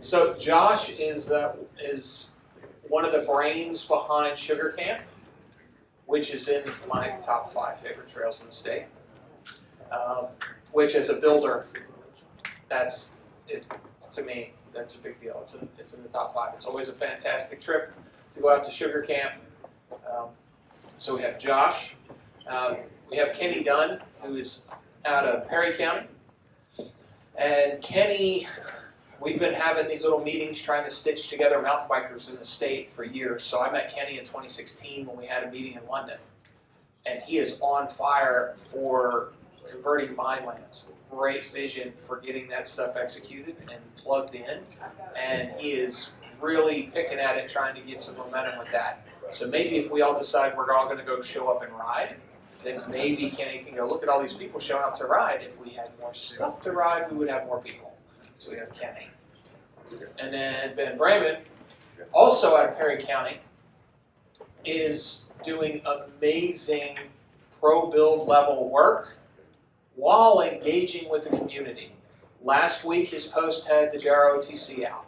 So Josh is one of the brains behind Sugarcamp, which is in my top 5 favorite trails in the state. Which, as a builder, that's it. To me, that's a big deal. It's in the top 5. It's always a fantastic trip to go out to Sugarcamp. So we have Josh. We have Kenny Dunn, who is out of Perry County. And Kenny, we've been having these little meetings trying to stitch together mountain bikers in the state for years. So I met Kenny in 2016 when we had a meeting in London. And he is on fire for converting mine lands. Great vision for getting that stuff executed and plugged in. And he is really picking at it, trying to get some momentum with that. So maybe if we all decide we're all going to go show up and ride, then maybe Kenny can go, look at all these people showing up to ride. If we had more stuff to ride, we would have more people. So we have Kenny. And then Ben Braman, also out of Perry County, is doing amazing pro-build level work while engaging with the community. Last week, his post had the JROTC out.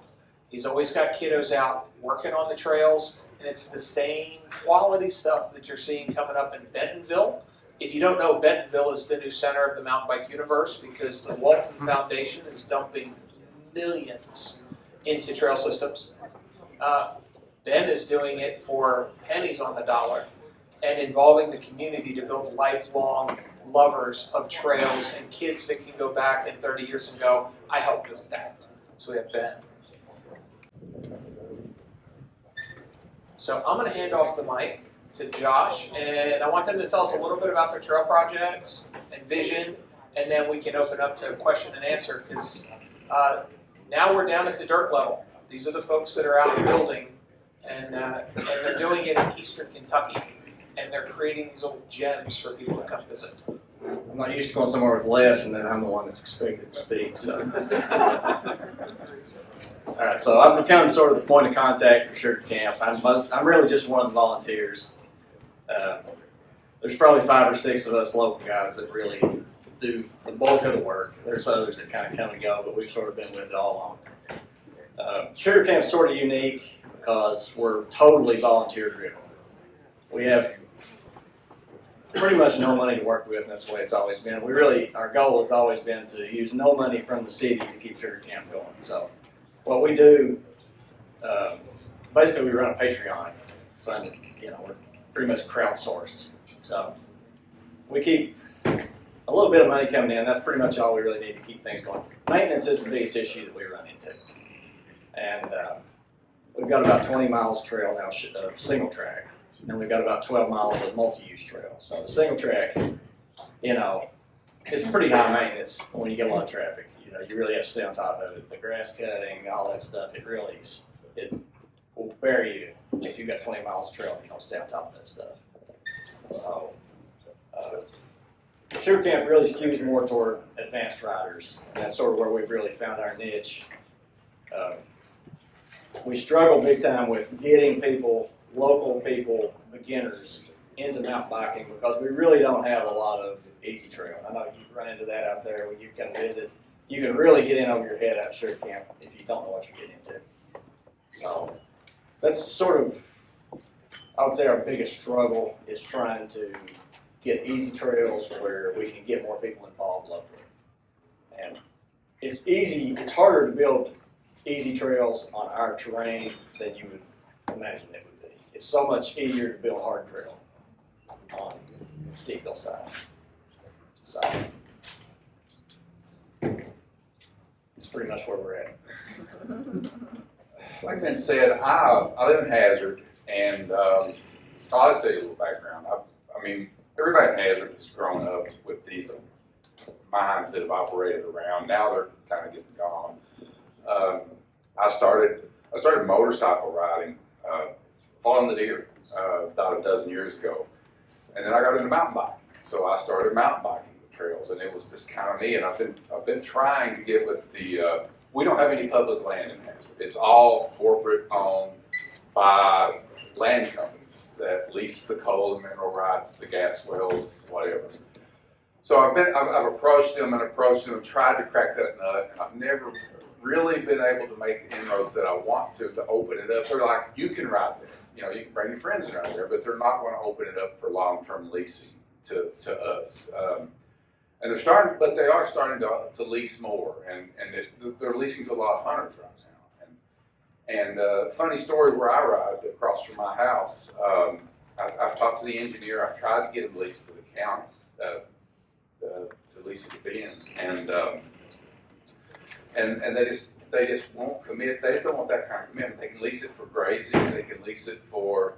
He's always got kiddos out working on the trails, and it's the same quality stuff that you're seeing coming up in Bentonville. If you don't know, Bentonville is the new center of the mountain bike universe because the Walton Foundation is dumping millions into trail systems. Ben is doing it for pennies on the dollar and involving the community to build lifelong lovers of trails and kids that can go back in 30 years and go, I helped build that. So we have Ben. So I'm going to hand off the mic to Josh, and I want them to tell us a little bit about their trail projects and vision, and then we can open up to question and answer, because now we're down at the dirt level. These are the folks that are out building, and they're doing it in eastern Kentucky, and they're creating these old gems for people to come visit. I'm not used to going somewhere with less, and then I'm the one that's expected to speak. So, all right. So I've become sort of the point of contact for Sugarcamp. I'm really just one of the volunteers. There's probably 5 or 6 of us local guys that really do the bulk of the work. There's others that kind of come and go, but we've sort of been with it all along. Sugarcamp's sort of unique because we're totally volunteer driven. We have pretty much no money to work with, and that's the way it's always been. Our goal has always been to use no money from the city to keep Sugarcamp going. So what we do, basically we run a Patreon fund, we're pretty much crowdsourced. So we keep a little bit of money coming in. That's pretty much all we really need to keep things going. Maintenance is the biggest issue that we run into. And we've got about 20 miles of trail now of single track. And we've got about 12 miles of multi-use trail. So the single track, it's pretty high maintenance when you get a lot of traffic. You really have to stay on top of it. The grass cutting, all that stuff, it will bury you if you've got 20 miles of trail and you don't stay on top of that stuff. So Sugarcamp really skews more toward advanced riders. And that's sort of where we've really found our niche. We struggle big time with getting local people, beginners, into mountain biking because we really don't have a lot of easy trail. I know you run into that out there when you can visit. You can really get in over your head at Sugarcamp if you don't know what you're getting into. So that's sort of, I would say, our biggest struggle is trying to get easy trails where we can get more people involved locally. And it's harder to build easy trails on our terrain than you would imagine it would be. It's so much easier to build a hard trail on steep hillside. So it's pretty much where we're at. Like Ben said, I live in Hazard, and I'll just tell you a little background. I mean, everybody in Hazard has grown up with these mines that have operated around. Now they're kind of getting gone. I started motorcycle riding, following the deer, about a dozen years ago, and then I got into mountain biking. So I started mountain biking the trails, and it was just kind of me. And I've been trying to get with the. We don't have any public land in Hazard. It's all corporate owned by land companies that lease the coal and mineral rights, the gas wells, whatever. So I've approached them and tried to crack that nut, and I've really been able to make the inroads that I want to open it up. They're like, you can ride there. You know, you can bring your friends and ride there, but they're not going to open it up for long-term leasing to us. And they are starting to lease more, and they're leasing to a lot of hunters right now. And funny story where I ride across from my house. I've talked to the engineer. I've tried to get him leased to the county, to lease it to Ben, and they just won't commit. They just don't want that kind of commitment. They can lease it for grazing. They can lease it for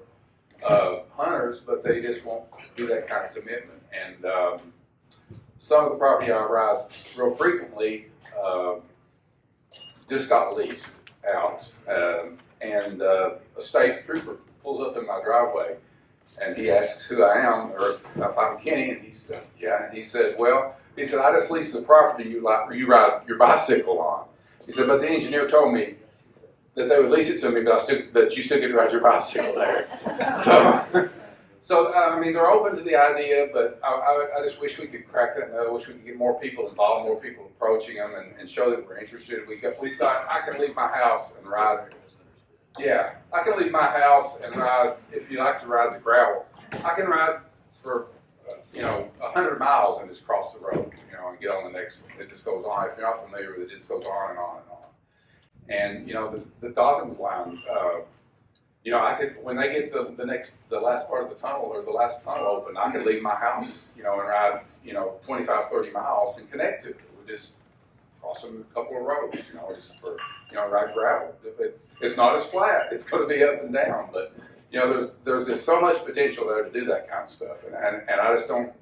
hunters, but they just won't do that kind of commitment. And some of the property I ride real frequently just got leased out, and a state trooper pulls up in my driveway, and he asks who I am, or if I'm Kenny, and he says, yeah. And he says, well, he said, I just leased the property you ride your bicycle on. He said, but the engineer told me that they would lease it to me, but you still get to ride your bicycle there. So I mean, they're open to the idea, but I just wish we could crack that nut. I wish we could get more people involved, more people approaching them, and show that we're interested. We thought I can leave my house and ride. Yeah, I can leave my house and ride. If you like to ride the gravel, I can ride for 100 miles and just cross the road, and get on the next one. It just goes on. If you're not familiar with it, it just goes on and on and on. And the Dawkins line, I could, when they get the last part of the tunnel, or the last tunnel open, I could leave my house, and ride 25, 30 miles and connect to it. We're just crossing a couple of roads, just for ride gravel. It's not as flat. It's going to be up and down, but there's just so much potential there to do that kind of stuff, and I just don't,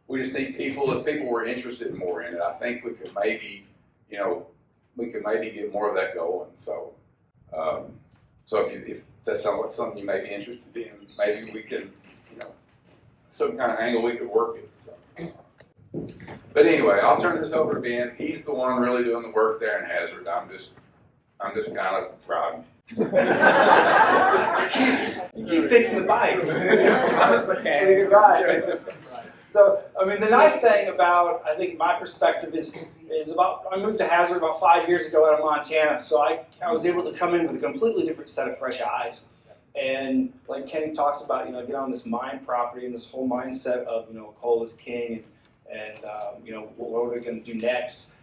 we just need people. If people were interested more in it, I think we could maybe, get more of that going. So, if that sounds like something you may be interested in, maybe we can, some kind of angle we could work it. So. But anyway, I'll turn this over to Ben. He's the one really doing the work there in Hazard. I'm just kind of riding. You keep fixing the bikes. I'm just mechanic. Right. So, I mean, the nice thing about, I think, my perspective is about, I moved to Hazard about 5 years ago out of Montana, so I was able to come in with a completely different set of fresh eyes. And like Kenny talks about, get on this mine property and this whole mindset of, coal is king, and what are we going to do next?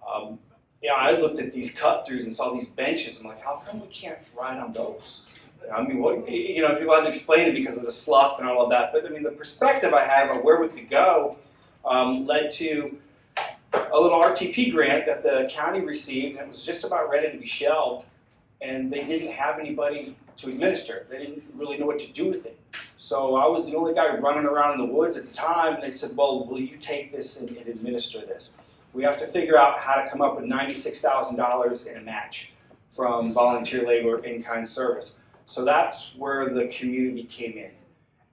I looked at these cut throughs and saw these benches. I'm like, how come we can't ride on those? I mean, people had to explain it because of the slough and all of that. But I mean, the perspective I had of where we could go led to a little RTP grant that the county received, and it was just about ready to be shelved. And they didn't have anybody to administer it. They didn't really know what to do with it. So I was the only guy running around in the woods at the time, and they said, well, will you take this and administer this? We have to figure out how to come up with $96,000 in a match from volunteer labor in-kind service. So that's where the community came in.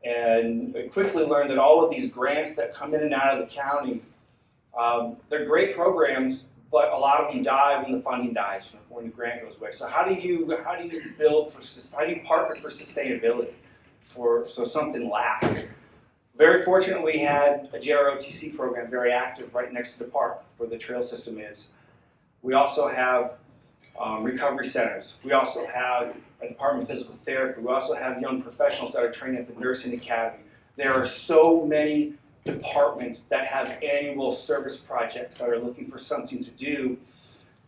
And I quickly learned that all of these grants that come in and out of the county, they're great programs, but a lot of them die when the funding dies, when the grant goes away. So how do you partner for sustainability, so something lasts? Very fortunate we had a JROTC program very active right next to the park where the trail system is. We also have recovery centers. We also have a Department of Physical Therapy. We also have young professionals that are trained at the Nursing Academy. There are so many departments that have annual service projects that are looking for something to do.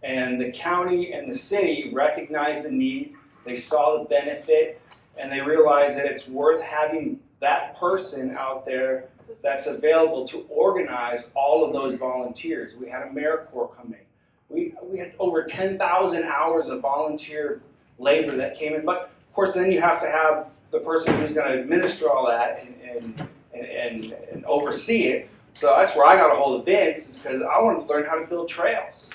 And the county and the city recognized the need. They saw the benefit, and they realized that it's worth having that person out there that's available to organize all of those volunteers. We had AmeriCorps come in. We had over 10,000 hours of volunteer labor that came in. But of course, then you have to have the person who's going to administer all that and oversee it. So that's where I got a hold of Vince, is because I wanted to learn how to build trails.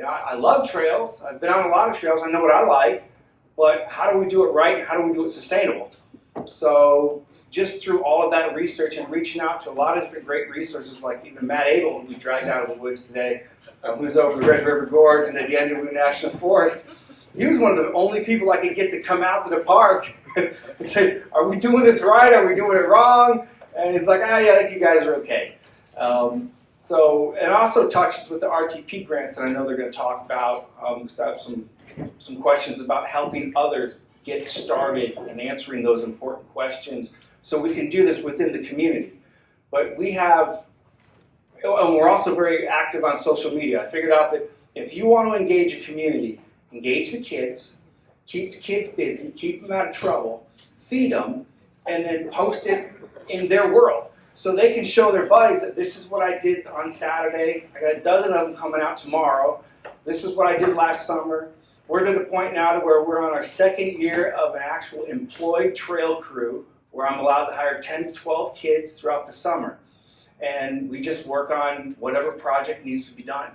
I love trails. I've been on a lot of trails. I know what I like. But how do we do it right, and how do we do it sustainable? So just through all of that research and reaching out to a lot of different great resources, like even Matt Abel, who we dragged out of the woods today, who's over the Red River Gorge and at the Underwood National Forest, he was one of the only people I could get to come out to the park and say, are we doing this right? Are we doing it wrong? And he's like, yeah, I think you guys are okay. So, it also touches with the RTP grants, and I know they're going to talk about, because I have some questions about helping others get started and answering those important questions, so we can do this within the community. But we have, and we're also very active on social media. I figured out that if you want to engage a community, engage the kids, keep the kids busy, keep them out of trouble, feed them, and then post it in their world. So they can show their buddies that this is what I did on Saturday. I got a dozen of them coming out tomorrow. This is what I did last summer. We're to the point now to where we're on our second year of an actual employed trail crew where I'm allowed to hire 10 to 12 kids throughout the summer. And we just work on whatever project needs to be done.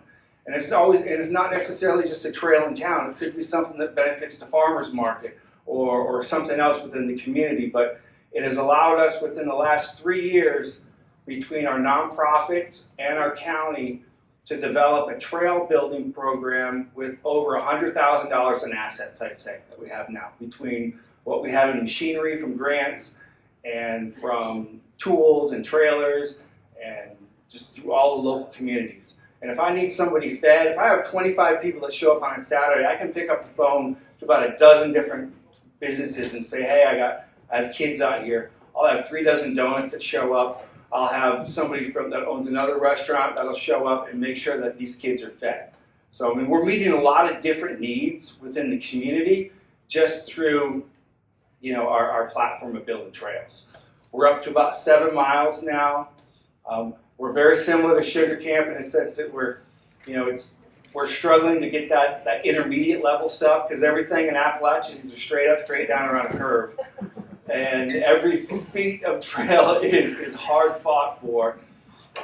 And it's not necessarily just a trail in town. It could be something that benefits the farmer's market or something else within the community. But it has allowed us within the last 3 years between our nonprofit and our county to develop a trail building program with over $100,000 in assets, I'd say, that we have now, between what we have in machinery from grants and from tools and trailers and just through all the local communities. And if I need somebody fed, if I have 25 people that show up on a Saturday, I can pick up the phone to about a dozen different businesses and say, hey, I have kids out here. I'll have 3 dozen donuts that show up. I'll have somebody that owns another restaurant that'll show up and make sure that these kids are fed. So, I mean, we're meeting a lot of different needs within the community just through, our platform of building trails. We're up to about 7 miles now. We're very similar to Sugarcamp in the sense that we're struggling to get that intermediate level stuff because everything in Appalachia is either straight up, straight down, or on a curve. And every feet of trail is hard fought for,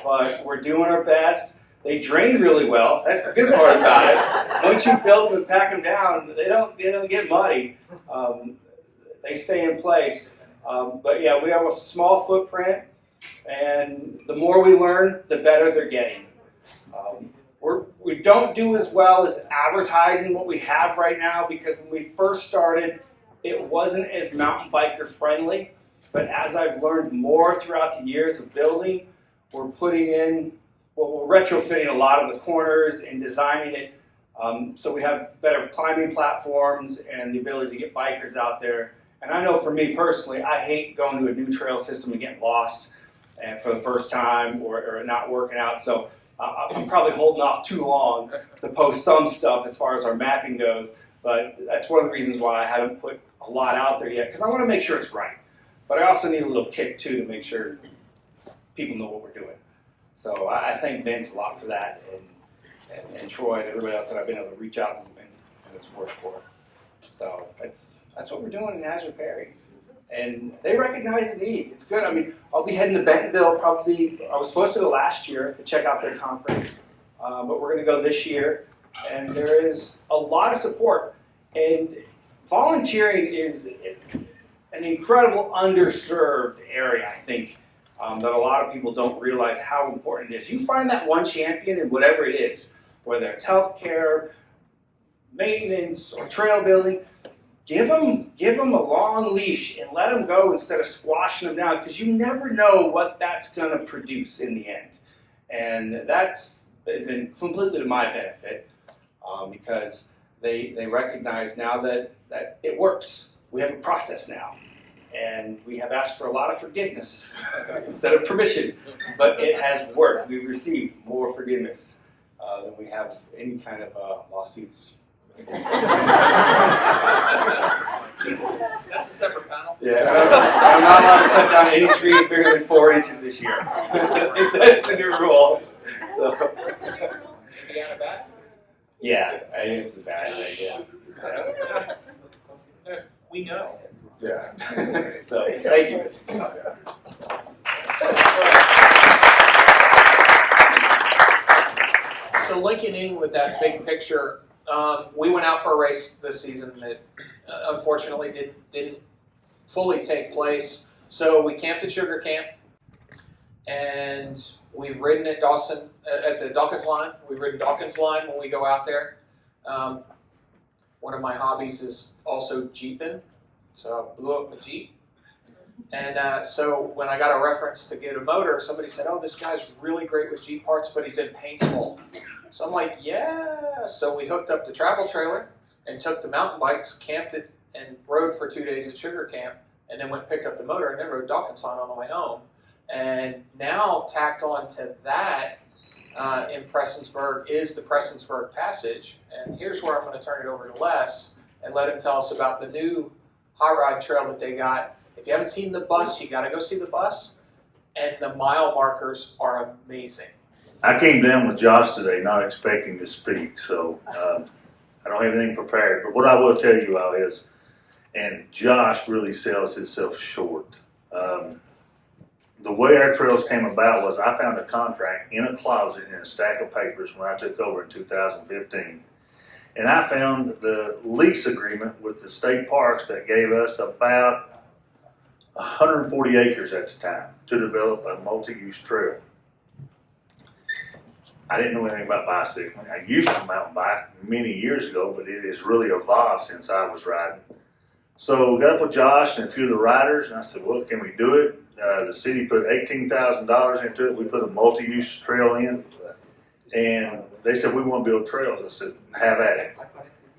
but we're doing our best. They drain really well. That's the good part about it. Once you build them and pack them down, they don't get muddy. They stay in place. But yeah, we have a small footprint, and the more we learn, the better they're getting. We don't do as well as advertising what we have right now because when we first started, it wasn't as mountain biker friendly, but as I've learned more throughout the years of building, we're retrofitting a lot of the corners and designing it so we have better climbing platforms and the ability to get bikers out there. And I know for me personally, I hate going to a new trail system and getting lost and for the first time or not working out. So I'm probably holding off too long to post some stuff as far as our mapping goes. But that's one of the reasons why I haven't put a lot out there yet, because I want to make sure it's right. But I also need a little kick, too, to make sure people know what we're doing. So I thank Vince a lot for that, and Troy and everybody else that I've been able to reach out and support for. So that's what we're doing in Hazard Perry. And they recognize the need. It's good. I mean, I'll be heading to Bentonville probably. I was supposed to go last year to check out their conference, but we're going to go this year. And there is a lot of support. And volunteering is an incredible underserved area, I think, that a lot of people don't realize how important it is. You find that one champion in whatever it is, whether it's healthcare, maintenance, or trail building, give them a long leash and let them go instead of squashing them down, because you never know what that's going to produce in the end. And that's been completely to my benefit because they recognize now that it works. We have a process now. And we have asked for a lot of forgiveness instead of permission, but it has worked. We've received more forgiveness than we have any kind of lawsuits. That's a separate panel. Yeah, I'm not allowed to cut down any tree bigger than 4 inches this year. That's the new rule. So. Indiana back? Yeah, I think it's a bad idea. We know. Yeah. So, thank you. So linking in with that big picture, we went out for a race this season that unfortunately didn't fully take place. So we camped at Sugarcamp, and we've ridden at Dawson at the Dawkins line. We've ridden Dawkins line when we go out there. One of my hobbies is also jeeping. So I blew up my Jeep And so when I got a reference to get a motor, somebody said, oh, this guy's really great with Jeep parts, but he's in Paintsville. So I'm like, yeah. So we hooked up the travel trailer and took the mountain bikes, camped it, and rode for 2 days at Sugarcamp, and then went and picked up the motor and then rode Dawkins on the way home. And now tacked on to that in Prestonsburg is the Prestonsburg Passage. And here's where I'm going to turn it over to Les and let him tell us about the new hot rod trail that they got. If you haven't seen the bus, you got to go see the bus. And the mile markers are amazing. I came down with Josh today not expecting to speak, so I don't have anything prepared. But what I will tell you all is, and Josh really sells himself short. The way our trails came about was I found a contract in a closet in a stack of papers when I took over in 2015. And I found the lease agreement with the state parks that gave us about 140 acres at the time to develop a multi-use trail. I didn't know anything about bicycling. I used to mountain bike many years ago, but it has really evolved since I was riding. So got up with Josh and a few of the riders, and I said, well, can we do it? The city put $18,000 into it. We put a multi-use trail in, and they said, we want to build trails. I said, have at it.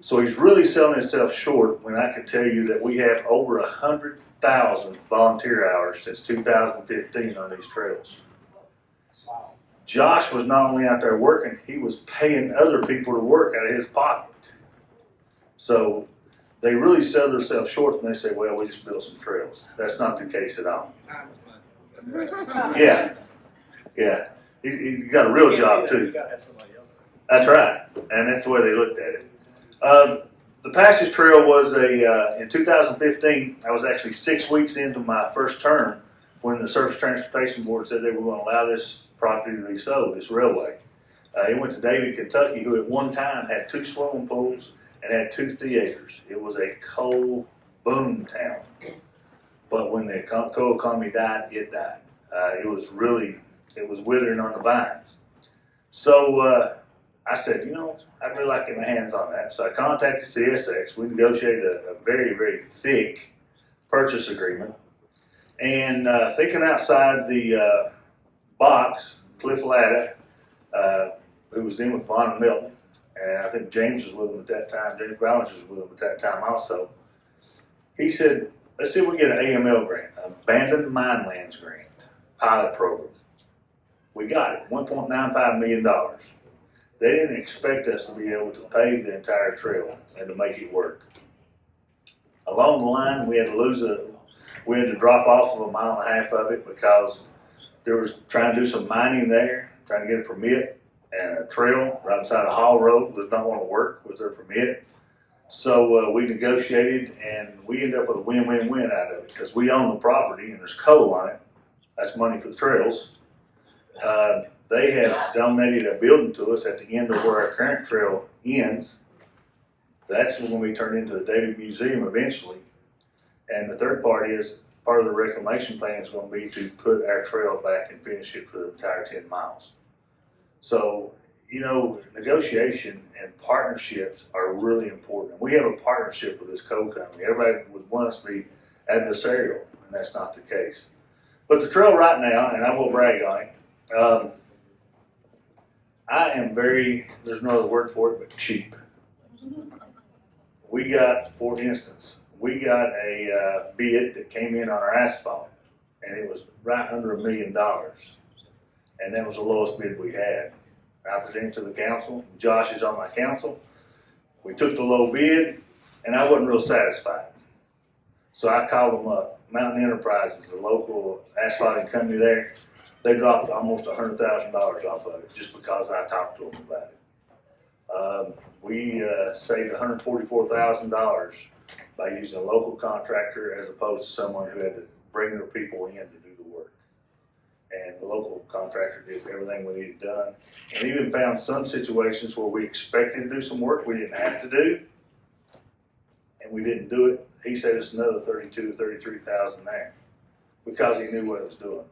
So he's really selling himself short when I can tell you that we have over 100,000 volunteer hours since 2015 on these trails. Josh was not only out there working, he was paying other people to work out of his pocket. So they really sell themselves short when they say, well, we just built some trails. That's not the case at all. Yeah. He's got a real job too. You got to have somebody else. That's right, and that's the way they looked at it. The Passage Trail was in 2015, I was actually 6 weeks into my first term when the Surface Transportation Board said they were going to allow this property to be sold, this railway. It went to Davie, Kentucky, who at one time had 2 swimming pools and had 2 theaters. It was a coal boom town. But when the coal economy died, it died. It was withering on the vine. So I said, I'd really like to get my hands on that. So I contacted CSX. We negotiated a very, very thick purchase agreement. And thinking outside the box, Cliff Latta, who was in with Vaughn and Milton, and I think James was with him at that time, James Ballinger was with him at that time also, he said, let's see if we can get an AML grant, an Abandoned Mine Lands grant, pilot program. We got it, $1.95 million. They didn't expect us to be able to pave the entire trail and to make it work. Along the line, we had to drop off of 1.5 miles of it because there was trying to do some mining there, trying to get a permit, and a trail right beside a haul road does not want to work with their permit. So we negotiated, and we ended up with a win-win-win out of it because we own the property and there's coal on it. That's money for the trails. They had donated a building to us at the end of where our current trail ends. That's when we turn into the Davie Museum eventually. And the third part is, part of the reclamation plan is going to be to put our trail back and finish it for the entire 10 miles. So, negotiation and partnerships are really important. We have a partnership with this coal company. Everybody would want us to be adversarial, and that's not the case. But the trail right now, and I will brag on it, I am there's no other word for it, but cheap. We got, for instance, a bid that came in on our asphalt, and it was right under $1 million. And that was the lowest bid we had. I presented to the council. Josh is on my council. We took the low bid, and I wasn't real satisfied. So I called them up. Mountain Enterprises, the local asphalting company there, they dropped almost $100,000 off of it just because I talked to them about it. We saved $144,000 by using a local contractor as opposed to someone who had to bring their people in to do the work. And the local contractor did everything we needed done. And even found some situations where we expected to do some work we didn't have to do, and we didn't do it. He saved us another $32,000 to $33,000 there because he knew what he was doing.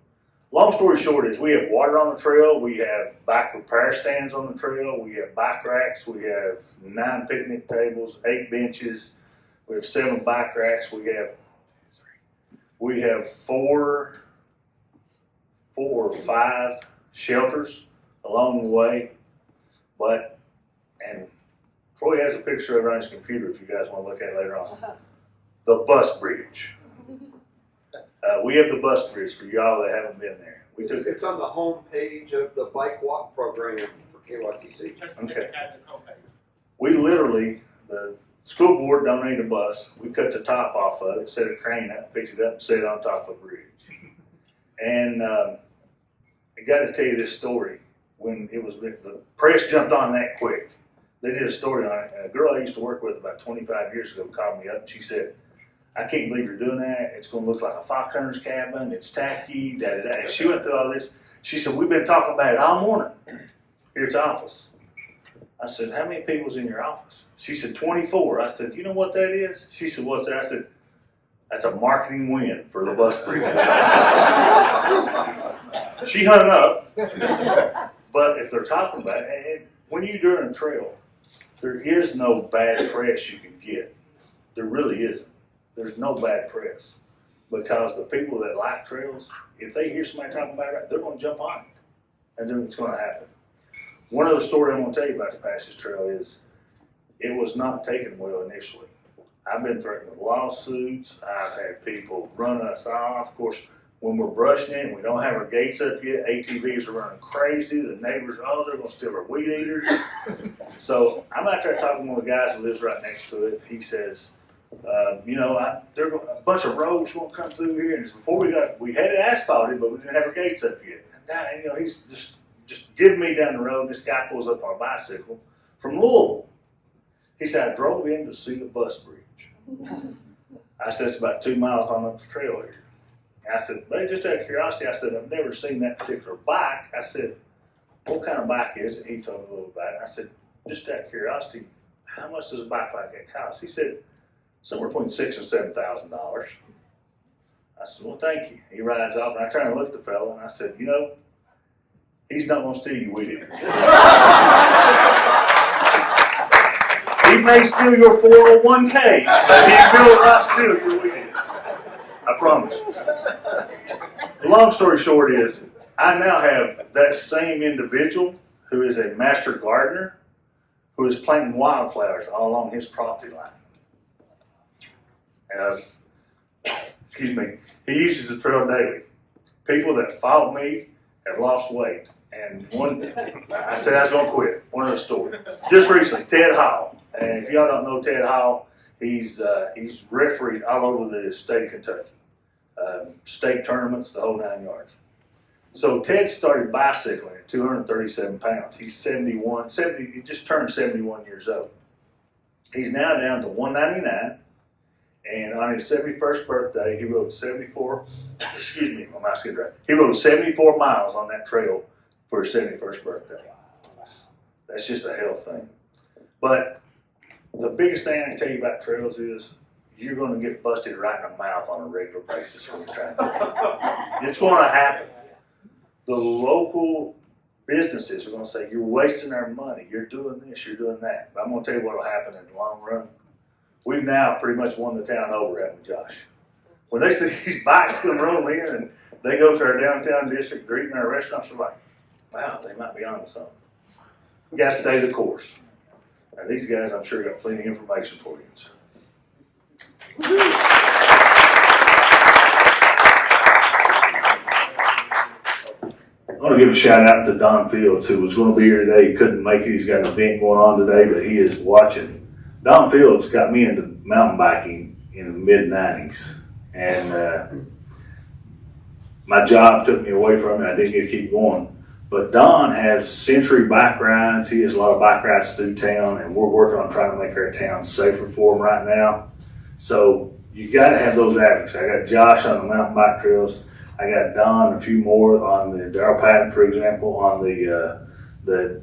Long story short is we have water on the trail, we have bike repair stands on the trail, we have bike racks, we have 9 picnic tables, 8 benches, we have 7 bike racks, we have We have four or five shelters along the way, and Troy has a picture of it on his computer if you guys want to look at it later on. The bus bridge. We have the bus bridge for y'all that haven't been there. We took It's on the home page of the bike walk program for KYTC. Okay. We literally, the school board donated a bus. We cut the top off of it, set a crane up, picked it up, and set it on top of a bridge. And I got to tell you this story. When it was, the press jumped on that quick. They did a story on it. And a girl I used to work with about 25 years ago called me up and she said, I can't believe you're doing that. It's going to look like a fox hunter's cabin. It's tacky, da-da-da. She went through all this. She said, we've been talking about it all morning here at the office. I said, how many people's in your office? She said, 24. I said, you know what that is? She said, what's that? I said, that's a marketing win for the bus bridge. She hung up. But if they're talking about it, and when you're doing a trail, there is no bad press you can get. There really isn't. There's no bad press. Because the people that like trails, if they hear somebody talking about it, they're going to jump on it. And then it's going to happen. One other story I'm going to tell you about the Passage Trail is it was not taken well initially. I've been threatened with lawsuits. I've had people run us off. Of course, when we're brushing it and we don't have our gates up yet, ATVs are running crazy. The neighbors, oh, they're going to steal our weed eaters. So I'm out there talking to one of the guys who lives right next to it. He says, you know, there are a bunch of roads going to come through here. And before we had it asphalted, but we didn't have our gates up yet. And, you know, he's just giving me down the road. And this guy pulls up on a bicycle from Louisville. He said, I drove in to see the bus bridge. I said, it's about 2 miles on up the trail here. I said, but just out of curiosity, I said, I've never seen that particular bike. I said, what kind of bike is it? He told me a little about it. I said, just out of curiosity, how much does a bike like that cost? He said, somewhere between $6,000 and $7,000. I said, well, thank you. He rides off, and I turned and looked at the fellow, and I said, you know, he's not going to steal your weed eater. He may steal your 401k, but he will not steal your weed eater. I promise. The long story short is, I now have that same individual who is a master gardener who is planting wildflowers all along his property line. Excuse me, he uses the trail daily. People that follow me have lost weight. And I said I was going to quit. One of the stories. Just recently, Ted Hall. And if y'all don't know Ted Hall, he's refereed all over the state of Kentucky. State tournaments, the whole 9 yards. So Ted started bicycling at 237 pounds. He's 70, he just turned 71 years old. He's now down to 199. And on his 71st birthday, he rode 74, excuse me, my mouth's getting dry. He rode 74 miles on that trail for his 71st birthday. That's just a health thing. But the biggest thing I can tell you about trails is you're going to get busted right in the mouth on a regular basis when you're trying to do it. It's going to happen. The local businesses are going to say, you're wasting our money. You're doing this, you're doing that. But I'm going to tell you what will happen in the long run. We've now pretty much won the town over, haven't we, Josh? When they see these bikes come rolling in and they go to our downtown district, greeting our restaurants, they're like, wow, they might be on to something. You got to stay the course. Now, these guys, I'm sure, got plenty of information for you. I want to give a shout out to Don Fields, who was going to be here today. He couldn't make it. He's got an event going on today, but he is watching. Don Fields got me into mountain biking in the mid-90s, and my job took me away from it. I didn't get to keep going. But Don has century bike rides. He has a lot of bike rides through town, and we're working on trying to make our town safer for him right now. So you got to have those advocates. I got Josh on the mountain bike trails. I got Don, a few more on the Darrell Patton, for example, on the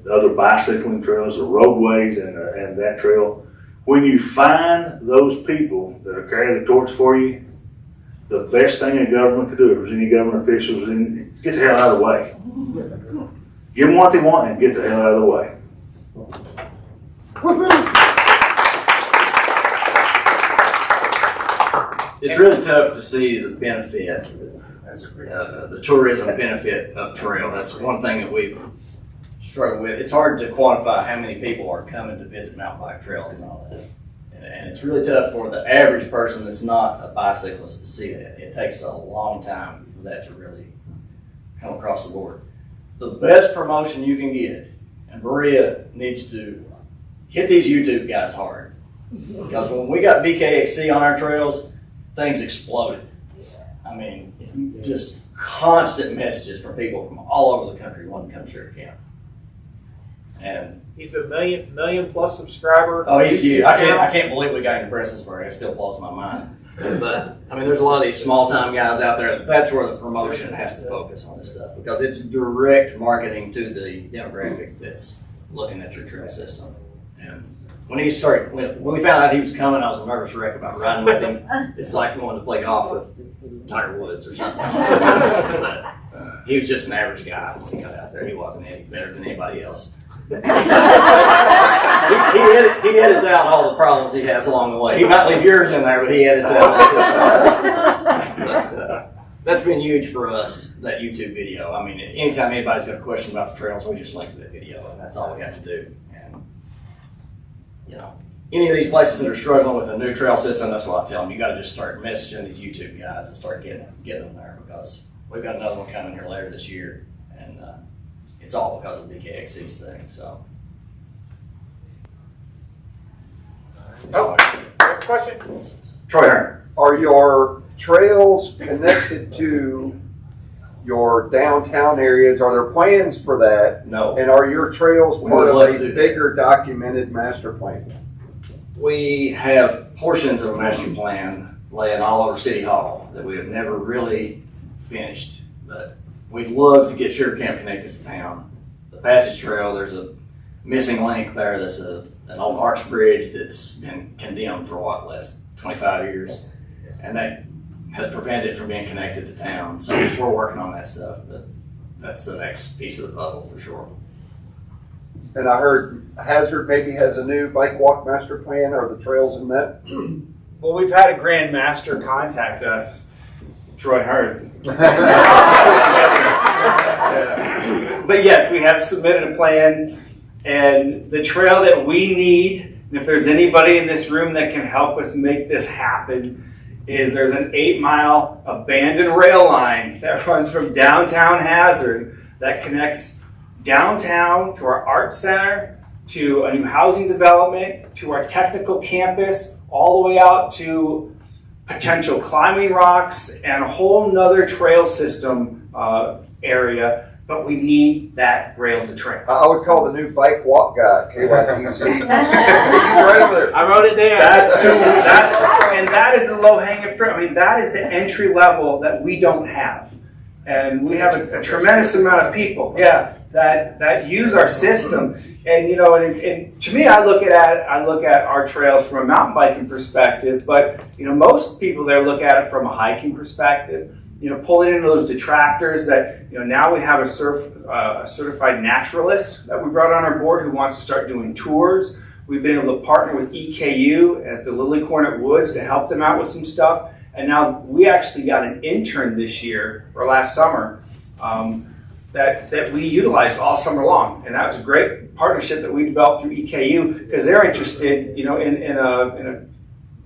other bicycling trails, the roadways, and that trail. When you find those people that are carrying the torch for you, the best thing a government could do, if there's any government officials, get the hell out of the way. Give them what they want and get the hell out of the way. it's really tough to see the benefit, the tourism benefit of trail. That's one thing that we've struggled with. It's hard to quantify how many people are coming to visit mountain bike trails and all that. And it's really tough for the average person that's not a bicyclist to see that. It takes a long time for that to really come across the board. The best promotion you can get, and Maria needs to hit these YouTube guys hard. Because when we got BKXC on our trails, things exploded. I mean, just constant messages from people from all over the country wanting to come to Sugarcamp. And He's a million plus subscriber. oh, he's huge. I channel. can't believe we got into Prestonsburg. It still blows my mind. But I mean, there's a lot of these small time guys out there. That's where the promotion has to focus on this stuff because it's direct marketing to the demographic that's looking at your trail system. And when we found out he was coming, I was a nervous wreck about riding with him. It's like going to play golf with Tiger Woods or something. But he was just an average guy when he got out there. He wasn't any better than anybody else. he edits out all the problems he has along the way. He might leave yours in there, but he edits out. But that's been huge for us, that YouTube video. I mean, anytime anybody's got a question about the trails, we just link to that video, and that's all we have to do. And, you know, any of these places that are struggling with a new trail system, that's what I tell them. You got to just start messaging these YouTube guys and start getting them there because we've got another one coming here later this year, and it's all because of BKXC's thing. So. Oh, question? Troy Hearn. Are your trails connected to your downtown areas? Are there plans for that? No. And are your trails We part would of love to a do that. bigger documented master plan? We have portions of a master plan laying all over City Hall that we have never really finished, but we'd love to get Sugarcamp connected to town. The Passage Trail, there's a missing link there that's an old arch bridge that's been condemned for what, last 25 years, and that has prevented it from being connected to town. So we're working on that stuff, but that's the next piece of the puzzle for sure. And I heard Hazard maybe has a new bike walk master plan. Are the trails in that? Well, we've had a Grand Master contact us, Troy Hearn. But yes, we have submitted a plan, and the trail that we need, and if there's anybody in this room that can help us make this happen, is there's an 8-mile abandoned rail line that runs from downtown Hazard that connects downtown to our art center, to a new housing development, to our technical campus, all the way out to potential climbing rocks and a whole nother trail system area. But we need that rails and trails. I would call the new bike walk guy, KYTC. He's right over there. I wrote it down. And that is the low hanging fruit. I mean, that is the entry level that we don't have. And we have a tremendous amount of people, that use our system. And you know, and to me, I look at our trails from a mountain biking perspective, but you know, most people there look at it from a hiking perspective. You know, pulling in those detractors that, you know, now we have a certified naturalist that we brought on our board who wants to start doing tours. We've been able to partner with EKU at the Lily Cornet Woods to help them out with some stuff. And now we actually got an intern this year, or last summer, that we utilized all summer long. And that was a great partnership that we developed through EKU because they're interested, you know, in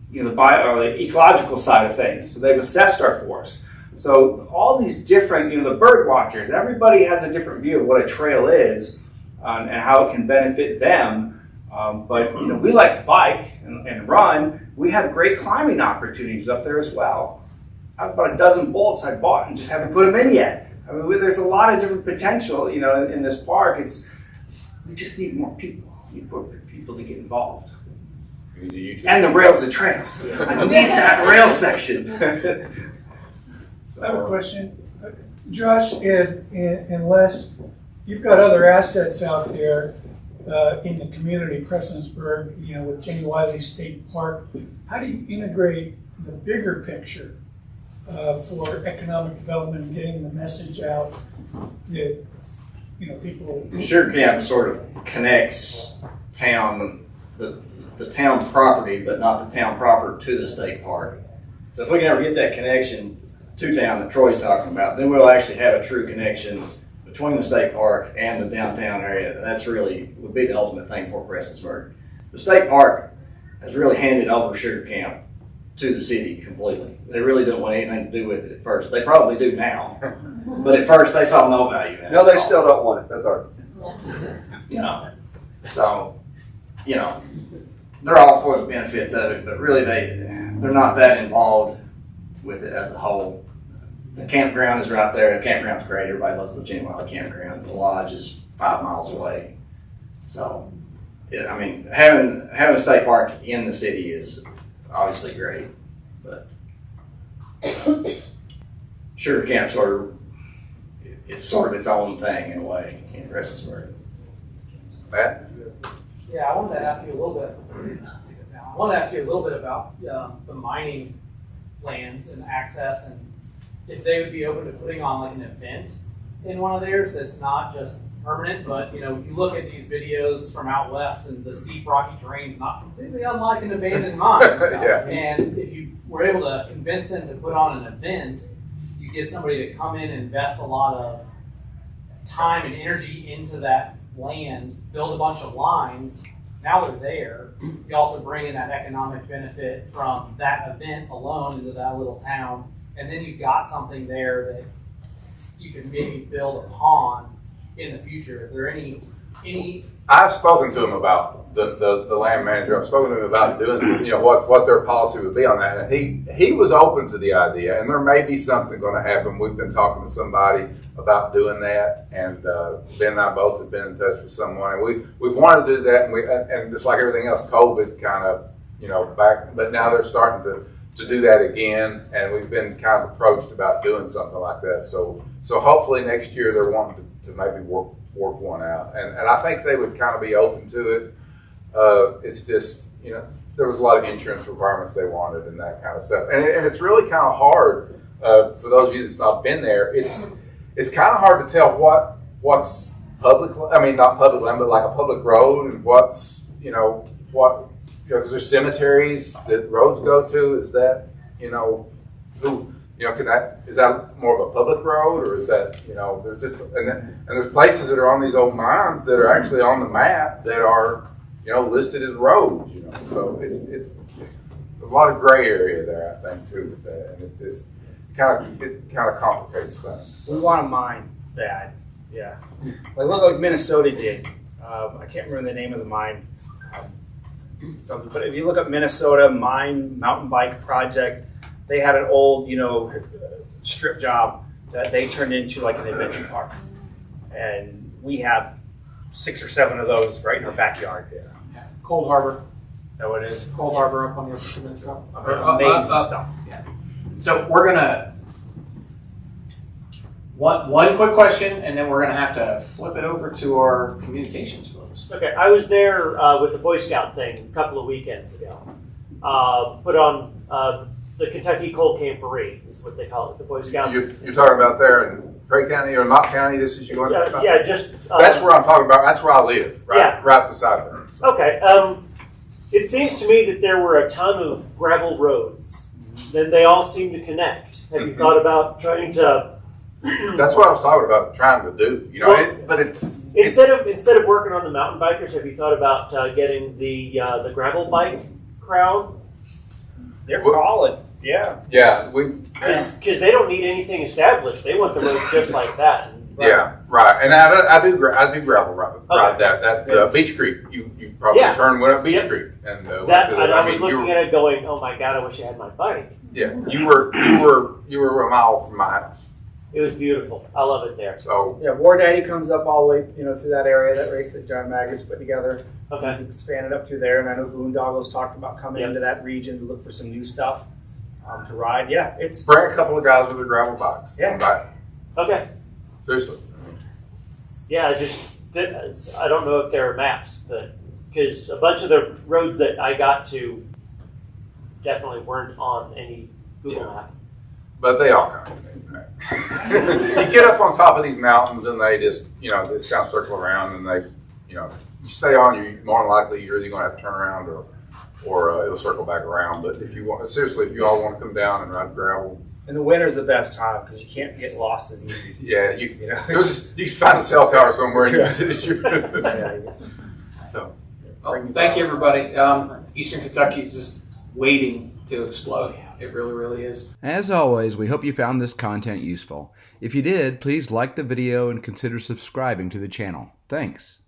the ecological side of things. So they've assessed our forest. So all these different, you know, the bird watchers, everybody has a different view of what a trail is and how it can benefit them. But you know, we like to bike and run. We have great climbing opportunities up there as well. I have about a dozen bolts I bought and just haven't put them in yet. I mean, there's a lot of different potential, you know, in this park. We just need more people. We need more people to get involved. And the rails and trails. I need that rail section. I have a question. Josh and Les, you've got other assets out there in the community, Prestonsburg, you know, with Jenny Wiley State Park. How do you integrate the bigger picture for economic development and getting the message out that, you know, people... Sugarcamp sort of connects town, the town property, but not the town proper to the state park. So if we can ever get that connection to town that Troy's talking about, then we'll actually have a true connection between the state park and the downtown area. And that's really would be the ultimate thing for Prestonsburg. The state park has really handed over Sugarcamp to the city completely. They really don't want anything to do with it at first. They probably do now, but at first they saw no value in it. No, they still don't want it. That's our. You know, so, you know, they're all for the benefits of it, but really they're not that involved with it as a whole. The campground is right there. The campground's great. Everybody loves the Jenny Wiley campground. The lodge is 5 miles away. So, I mean, having a state park in the city is obviously great, but Sugarcamp it's sort of its own thing in a way in Prestonsburg. Matt? Yeah, I wanted to ask you a little bit about the mining lands and access, and if they would be open to putting on like an event in one of theirs that's not just permanent, but you look at these videos from out west and the steep rocky terrain's not completely unlike an abandoned mine. Yeah. And if you were able to convince them to put on an event, you get somebody to come in and invest a lot of time and energy into that land, build a bunch of lines. Now they're there. You also bring in that economic benefit from that event alone into that little town, and then you've got something there that you can maybe build upon in the future. Is there any? I've spoken to him about the land manager. I've spoken to him about doing, what their policy would be on that. And he was open to the idea, and there may be something going to happen. We've been talking to somebody about doing that, and Ben and I both have been in touch with someone, and we've wanted to do that, and just like everything else, COVID kind of, back, but now they're starting to do that again, and we've been kind of approached about doing something like that. So hopefully next year they're wanting to maybe work one out, and I think they would kind of be open to it. It's just, there was a lot of insurance requirements they wanted and that kind of stuff, and it's really kind of hard for those of you that's not been there. It's kind of hard to tell what's public. I mean, not public land, but like a public road, and what's because there's cemeteries that roads go to. Is that is that more of a public road, or is that there's just and there's places that are on these old mines that are actually on the map that are listed as roads. So it's a lot of gray area there, I think, too, with that, and it kind of complicates things. We want to mine that, yeah. Like Minnesota did. I can't remember the name of the mine. But if you look up Minnesota Mine Mountain Bike Project, they had an old, strip job that they turned into like an adventure park. And we have 6 or 7 of those right in our backyard. Yeah. Cold Harbor. Is that what it is? Cold Harbor up on the peninsula. Amazing stuff. Yeah. So we're gonna one quick question, and then we're gonna have to flip it over to our communications folks. Okay, I was there with the Boy Scout thing a couple of weekends ago. Put on the Kentucky Cold Camporee is what they call it, the Boy Scouts. You're talking about there in Craig County or Knott County? This is you going to? Yeah, just. That's where I'm talking about. That's where I live. Right, yeah. Right beside there. So. Okay. It seems to me that there were a ton of gravel roads. Then they all seem to connect. Have you thought about trying to? That's what I was talking about, trying to do. But it's instead of working on the mountain bikers, have you thought about getting the gravel bike crowd? They're calling. Yeah. Yeah. Because they don't need anything established. They want the road just like that. Yeah. Right. And I do gravel ride that Beach Creek. You probably went up Beach Creek and I was looking at it going, oh my God, I wish I had my bike. Yeah. You were a mile from my house. It was beautiful. I love it there. So yeah, War Daddy comes up all the way, through that area, that race that John Maggot's put together. Okay. He's expanded up through there, and I know Boondoggles talked about coming into that region to look for some new stuff to ride. Yeah, it's bring a couple of guys with their gravel bikes. Yeah. Okay. Seriously. Yeah, I don't know if there are maps, but because a bunch of the roads that I got to definitely weren't on any Google map. But they all kind of you get up on top of these mountains and they just, just kind of circle around and they, you stay on, you're more than likely you're either going to have to turn around or or it'll circle back around. But if you want, seriously, if you all want to come down and ride gravel, And the winter's the best time because you can't get lost as easy. yeah, you You know, you can find a cell tower somewhere and you can sit at your. yeah. So. Well, thank you, everybody. Eastern Kentucky is just waiting to explode. It really, really is. As always, we hope you found this content useful. If you did, please like the video and consider subscribing to the channel. Thanks.